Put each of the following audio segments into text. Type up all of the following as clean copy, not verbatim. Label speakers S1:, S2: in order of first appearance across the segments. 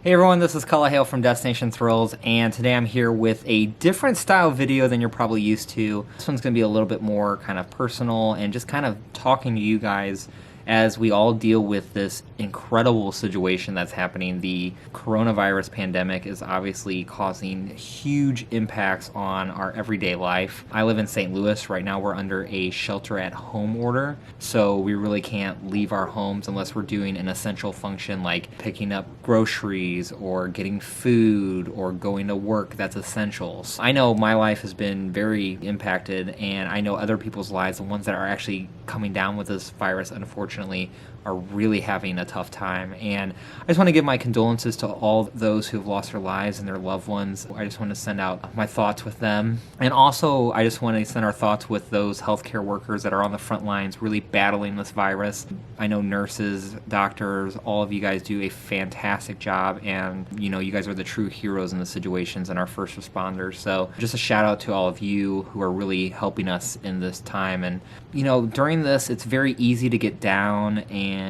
S1: Hey everyone, this is Cullah Hale from Destination Thrills, and today I'm here with a different style video than you're probably used to. This one's going to be a little bit more kind of personal and just kind of talking to you guys as we all deal with this incredible situation that's happening. The coronavirus pandemic is obviously causing huge impacts on our everyday life. I live in St. Louis. Right now we're under a shelter-at-home order, so we really can't leave our homes unless we're doing an essential function like picking up groceries or getting food or going to work that's essentials. I know my life has been very impacted, and I know other people's lives, the ones that are actually coming down with this virus, unfortunately, are really having a tough time. And I just want to give my condolences to all those who have lost their lives and their loved ones. I just want to send out my thoughts with them. And also, I just want to send our thoughts with those healthcare workers that are on the front lines really battling this virus. I know nurses, doctors, all of you guys do a fantastic job, and you know, you guys are the true heroes in the situations and our first responders. So just a shout out to all of you who are really helping us in this time. And you know, during this, it's very easy to get down and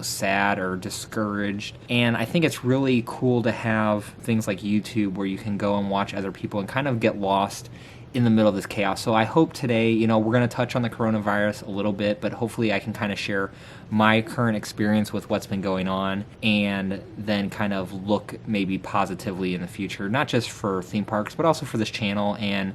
S1: sad or discouraged. And I think it's really cool to have things like YouTube where you can go and watch other people and kind of get lost in the middle of this chaos. So I hope today, we're going to touch on the coronavirus a little bit, but hopefully I can kind of share my current experience with what's been going on and then kind of look maybe positively in the future, not just for theme parks, but also for this channel and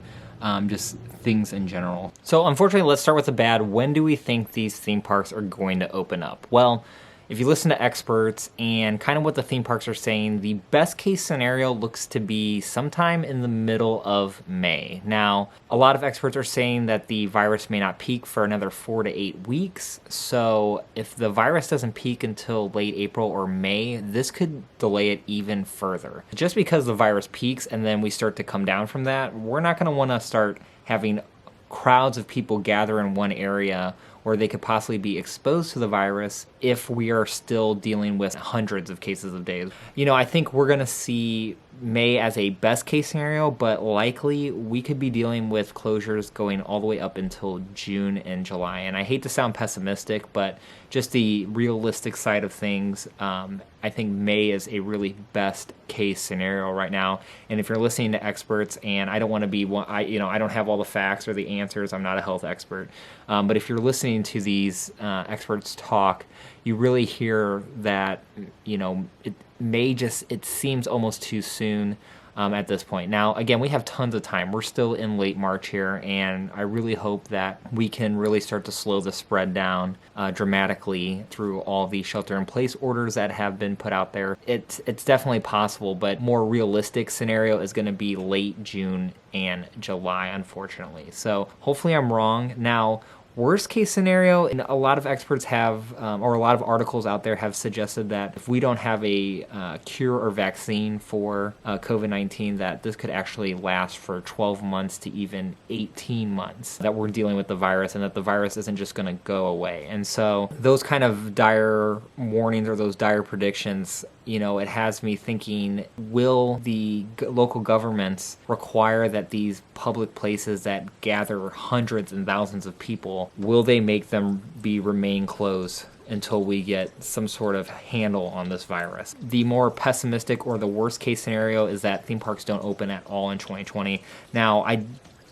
S1: just things in general. So unfortunately, let's start with the bad. When do we think these theme parks are going to open up? Well, if you listen to experts and kind of what the theme parks are saying, the best case scenario looks to be sometime in the middle of May. Now, a lot of experts are saying that the virus may not peak for another 4 to 8 weeks. So if the virus doesn't peak until late April or May, this could delay it even further. Just because the virus peaks and then we start to come down from that, we're not going to want to start having crowds of people gather in one area where they could possibly be exposed to the virus if we are still dealing with hundreds of cases a day. I think we're going to see May as a best case scenario, but likely we could be dealing with closures going all the way up until June and July. And I hate to sound pessimistic, but just the realistic side of things, I think May is a really best case scenario right now. And if you're listening to experts, and I don't want to be one, I don't have all the facts or the answers. I'm not a health expert, but if you're listening to these experts talk, you really hear that it seems almost too soon at this point. Now, again, we have tons of time. We're still in late March here, and I really hope that we can really start to slow the spread down dramatically through all the shelter-in-place orders that have been put out there. It's definitely possible, but more realistic scenario is going to be late June and July, unfortunately. So hopefully I'm wrong. Now, worst case scenario, and a lot of experts have, or a lot of articles out there have suggested that if we don't have a cure or vaccine for COVID-19, that this could actually last for 12 months to even 18 months, that we're dealing with the virus and that the virus isn't just going to go away. And so those kind of dire warnings or those dire predictions, it has me thinking, will the local governments require that these public places that gather hundreds and thousands of people, will they make them remain closed until we get some sort of handle on this virus? The more pessimistic or the worst case scenario is that theme parks don't open at all in 2020. Now, I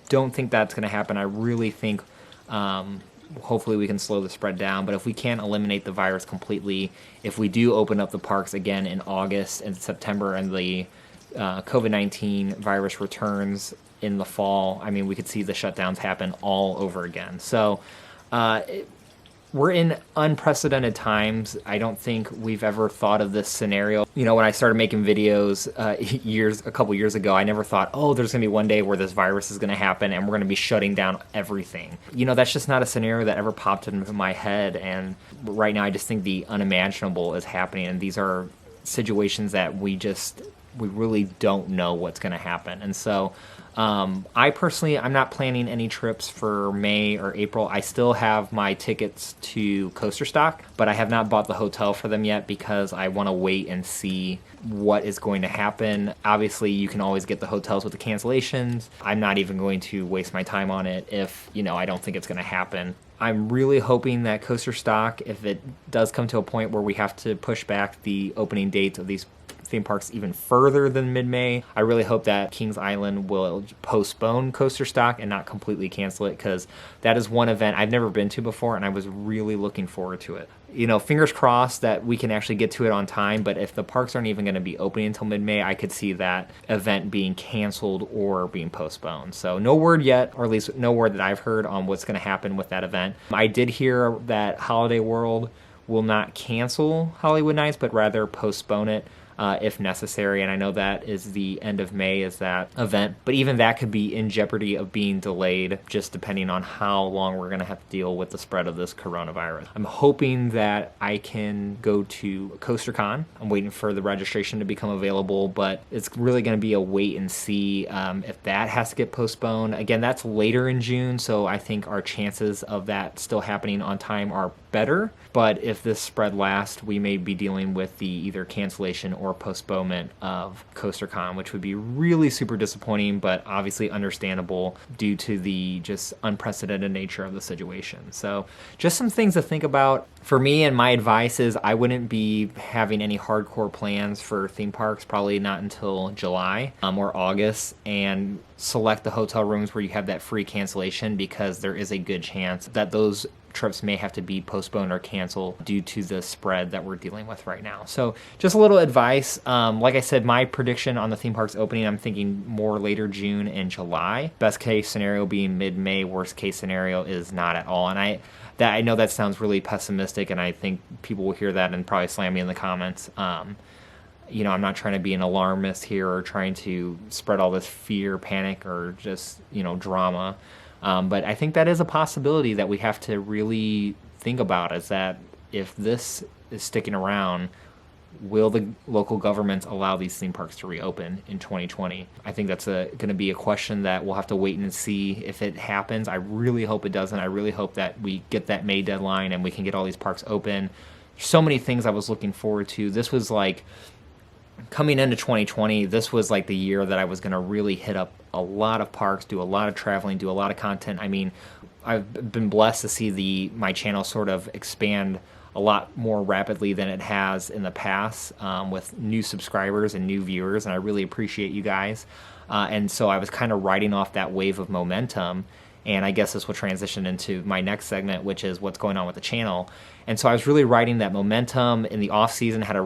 S1: don't think that's going to happen. I really think hopefully we can slow the spread down, but if we can't eliminate the virus completely, if we do open up the parks again in August and September and the COVID-19 virus returns in the fall, we could see the shutdowns happen all over again. So we're in unprecedented times. I don't think we've ever thought of this scenario. When I started making videos a couple years ago, I never thought, there's going to be one day where this virus is going to happen and we're going to be shutting down everything. That's just not a scenario that ever popped into my head. And right now, I just think the unimaginable is happening. And these are situations that we really don't know what's going to happen. And so I personally, I'm not planning any trips for May or April. I still have my tickets to Coaster Stock, but I have not bought the hotel for them yet because I want to wait and see what is going to happen. Obviously, you can always get the hotels with the cancellations. I'm not even going to waste my time on it if, I don't think it's going to happen. I'm really hoping that Coaster Stock, if it does come to a point where we have to push back the opening dates of these theme parks even further than mid-May. I really hope that Kings Island will postpone Coaster Stock and not completely cancel it, because that is one event I've never been to before and I was really looking forward to it. You know, fingers crossed that we can actually get to it on time, but if the parks aren't even going to be opening until mid-May, I could see that event being canceled or being postponed. So no word yet, or at least no word that I've heard on what's going to happen with that event. I did hear that Holiday World will not cancel Hollywood Nights, but rather postpone it if necessary. And I know that is the end of May is that event, but even that could be in jeopardy of being delayed, just depending on how long we're going to have to deal with the spread of this coronavirus. I'm hoping that I can go to CoasterCon. I'm waiting for the registration to become available, but it's really going to be a wait and see if that has to get postponed. Again, that's later in June, so I think our chances of that still happening on time are better. But if this spread lasts, we may be dealing with the either cancellation or postponement of CoasterCon, which would be really super disappointing, but obviously understandable due to the just unprecedented nature of the situation. So just some things to think about. For me, and my advice is I wouldn't be having any hardcore plans for theme parks, probably not until July or August, and select the hotel rooms where you have that free cancellation, because there is a good chance that those trips may have to be postponed or canceled due to the spread that we're dealing with right now. So just a little advice. Like I said, my prediction on the theme parks opening, I'm thinking more later June and July. Best case scenario being mid-May. Worst case scenario is not at all. And I know that sounds really pessimistic, and I think people will hear that and probably slam me in the comments. You know, I'm not trying to be an alarmist here or trying to spread all this fear, panic, or just, you know, drama. But I think that is a possibility that we have to really think about, is that if this is sticking around, will the local governments allow these theme parks to reopen in 2020? I think that's going to be a question that we'll have to wait and see if it happens. I really hope it doesn't. I really hope that we get that May deadline and we can get all these parks open. So many things I was looking forward to. This was like, coming into 2020, this was like the year that I was going to really hit up a lot of parks, do a lot of traveling, do a lot of content. I mean, I've been blessed to see my channel sort of expand a lot more rapidly than it has in the past, with new subscribers and new viewers, and I really appreciate you guys. And so I was kind of riding off that wave of momentum, and I guess this will transition into my next segment, which is what's going on with the channel. And so I was really riding that momentum in the off season, had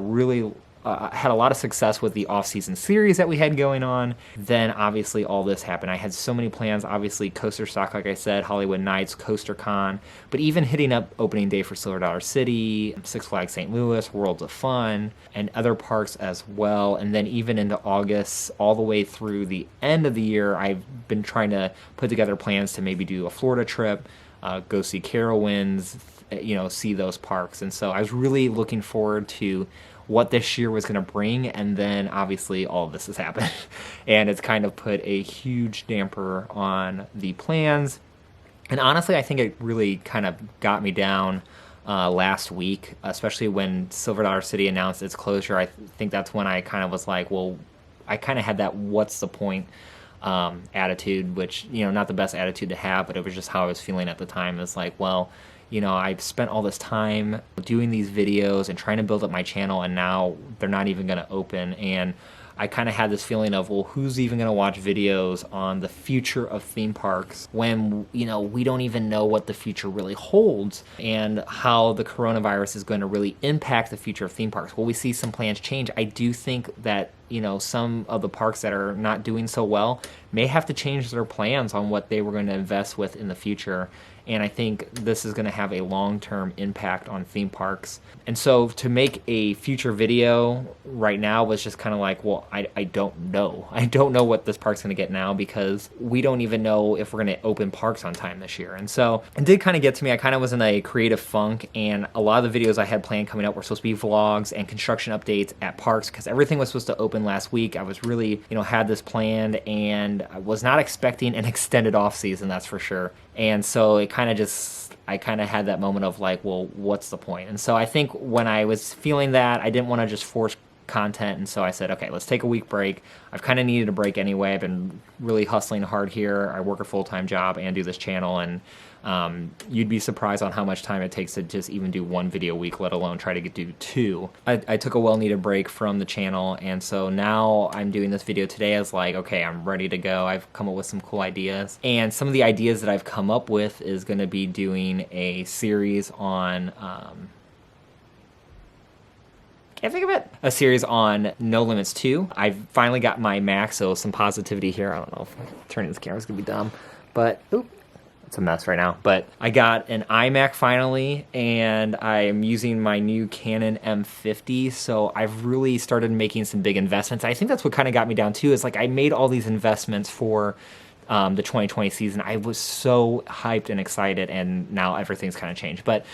S1: a lot of success with the off-season series that we had going on. Then obviously all this happened. I had so many plans, obviously Coaster Stock, like I said, Hollywood Nights, CoasterCon, but even hitting up opening day for Silver Dollar City, Six Flags St. Louis, Worlds of Fun, and other parks as well. And then even into August, all the way through the end of the year, I've been trying to put together plans to maybe do a Florida trip, go see Carowinds, you know, see those parks. And so I was really looking forward to what this year was going to bring, and then obviously all of this has happened and it's kind of put a huge damper on the plans. And honestly, I think it really kind of got me down last week, especially when Silver Dollar City announced its closure. I think that's when I kind of was like, well, I kind of had that what's the point attitude, which, you know, not the best attitude to have, but it was just how I was feeling at the time. It's like, well, you know, I've spent all this time doing these videos and trying to build up my channel, and now they're not even going to open. And I kind of had this feeling of, well, who's even going to watch videos on the future of theme parks when, you know, we don't even know what the future really holds and how the coronavirus is going to really impact the future of theme parks. Will we see some plans change? I do think that, you know, some of the parks that are not doing so well may have to change their plans on what they were going to invest with in the future. And I think this is going to have a long-term impact on theme parks. And so to make a future video right now was just kind of like, well, I don't know. I don't know what this park's going to get now, because we don't even know if we're going to open parks on time this year. And so it did kind of get to me. I kind of was in a creative funk, and a lot of the videos I had planned coming up were supposed to be vlogs and construction updates at parks, because everything was supposed to open last week. I was really, you know, had this planned, and I was not expecting an extended off season, that's for sure. And so it kind of just, I kind of had that moment of like, well, what's the point? And so I think when I was feeling that, I didn't want to just force content, and so I said, okay, let's take a week break. I've kind of needed a break anyway. I've been really hustling hard here. I work a full-time job and do this channel, and you'd be surprised on how much time it takes to just even do one video a week, let alone try to do two. I took a well-needed break from the channel, and so now I'm doing this video today as like, okay, I'm ready to go. I've come up with some cool ideas, and some of the ideas that I've come up with is going to be doing a series on can't think of it. A series on No Limits 2. I've finally got my Mac, so some positivity here. I don't know if turning this camera is gonna be dumb, but oop, it's a mess right now. But I got an iMac finally, and I am using my new Canon M50, so I've really started making some big investments. I think that's what kind of got me down too, is like I made all these investments for the 2020 season. I was so hyped and excited, and now everything's kind of changed. But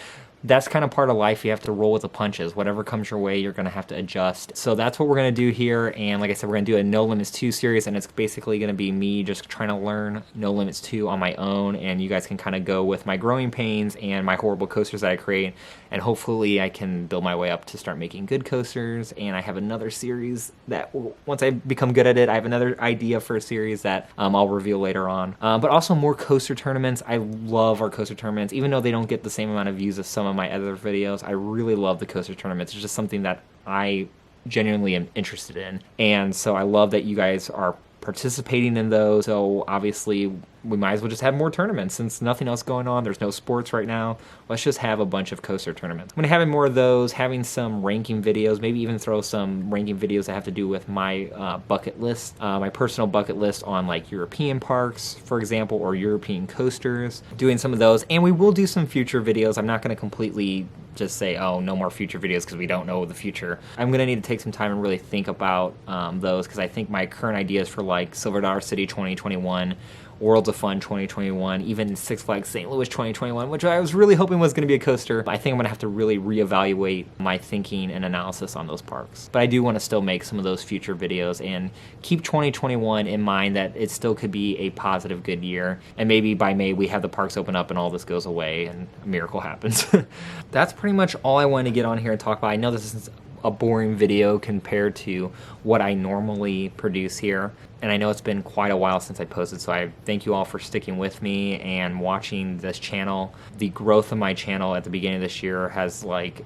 S1: that's kind of part of life. You have to roll with the punches. Whatever comes your way, you're going to have to adjust. So that's what we're going to do here. And like I said, we're going to do a No Limits 2 series, and it's basically going to be me just trying to learn No Limits 2 on my own. And you guys can kind of go with my growing pains and my horrible coasters that I create. And hopefully I can build my way up to start making good coasters. And I have another series that once I become good at it, I have another idea for a series that I'll reveal later on. But also more coaster tournaments. I love our coaster tournaments, even though they don't get the same amount of views as some of my other videos. I really love the coaster tournaments. It's just something that I genuinely am interested in, and so I love that you guys are participating in those. So obviously we might as well just have more tournaments since nothing else going on. There's no sports right now. Let's just have a bunch of coaster tournaments. I'm gonna having more of those, having some ranking videos, maybe even throw some ranking videos that have to do with my bucket list, my personal bucket list on like European parks, for example, or European coasters, doing some of those. And we will do some future videos. I'm not gonna completely just say, oh, no more future videos because we don't know the future. I'm gonna need to take some time and really think about those, because I think my current ideas for like Silver Dollar City 2021, Worlds of Fun 2021, even Six Flags St. Louis 2021, which I was really hoping was going to be a coaster. I think I'm going to have to really reevaluate my thinking and analysis on those parks. But I do want to still make some of those future videos and keep 2021 in mind, that it still could be a positive, good year. And maybe by May we have the parks open up and all this goes away and a miracle happens. That's pretty much all I wanted to get on here and talk about. I know this is a boring video compared to what I normally produce here, and I know it's been quite a while since I posted, so I thank you all for sticking with me and watching this channel. The growth of my channel at the beginning of this year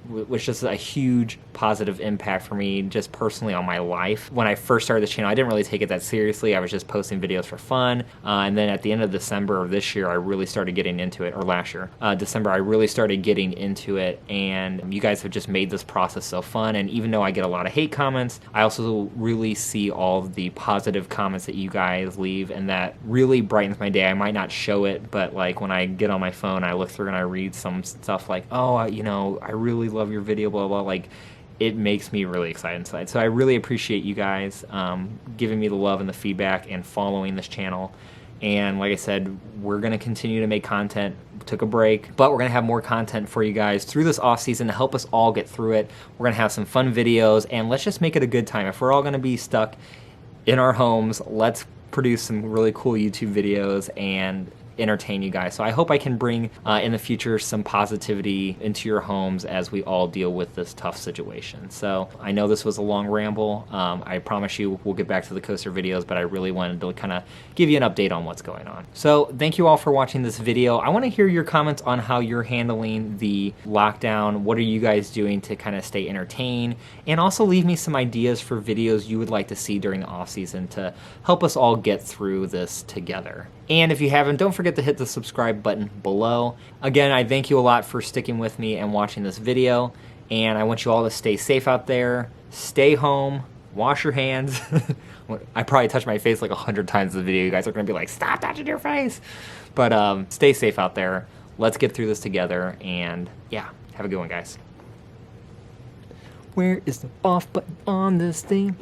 S1: was just a huge positive impact for me, just personally on my life. When I first started this channel, I didn't really take it that seriously. I was just posting videos for fun, and then at the end of December of this year, I really started getting into it, or last year, December, I really started getting into it, and you guys have just made this process so fun. And even though I get a lot of hate comments, I also really see all of the positive comments that you guys leave, and that really brightens my day. I might not show it, but like when I get on my phone, I look through and I read some stuff like, oh, you know, I really love your video, blah, blah, like, it makes me really excited inside. So I really appreciate you guys giving me the love and the feedback and following this channel. And like I said, we're going to continue to make content. Took a break, but we're going to have more content for you guys through this off season to help us all get through it. We're going to have some fun videos, and let's just make it a good time. If we're all going to be stuck in our homes, let's produce some really cool YouTube videos and entertain you guys. So I hope I can bring in the future some positivity into your homes as we all deal with this tough situation. So I know this was a long ramble. I promise you we'll get back to the coaster videos, but I really wanted to kind of give you an update on what's going on. So thank you all for watching this video. I want to hear your comments on how you're handling the lockdown. What are you guys doing to kind of stay entertained? And also leave me some ideas for videos you would like to see during the off season to help us all get through this together. And if you haven't, don't forget to hit the subscribe button below. Again, I thank you a lot for sticking with me and watching this video, and I want you all to stay safe out there, stay home, wash your hands. I probably touched my face like 100 times in the video. You guys are gonna be like, stop touching your face. But stay safe out there. Let's get through this together, and yeah, have a good one, guys. Where is the off button on this thing?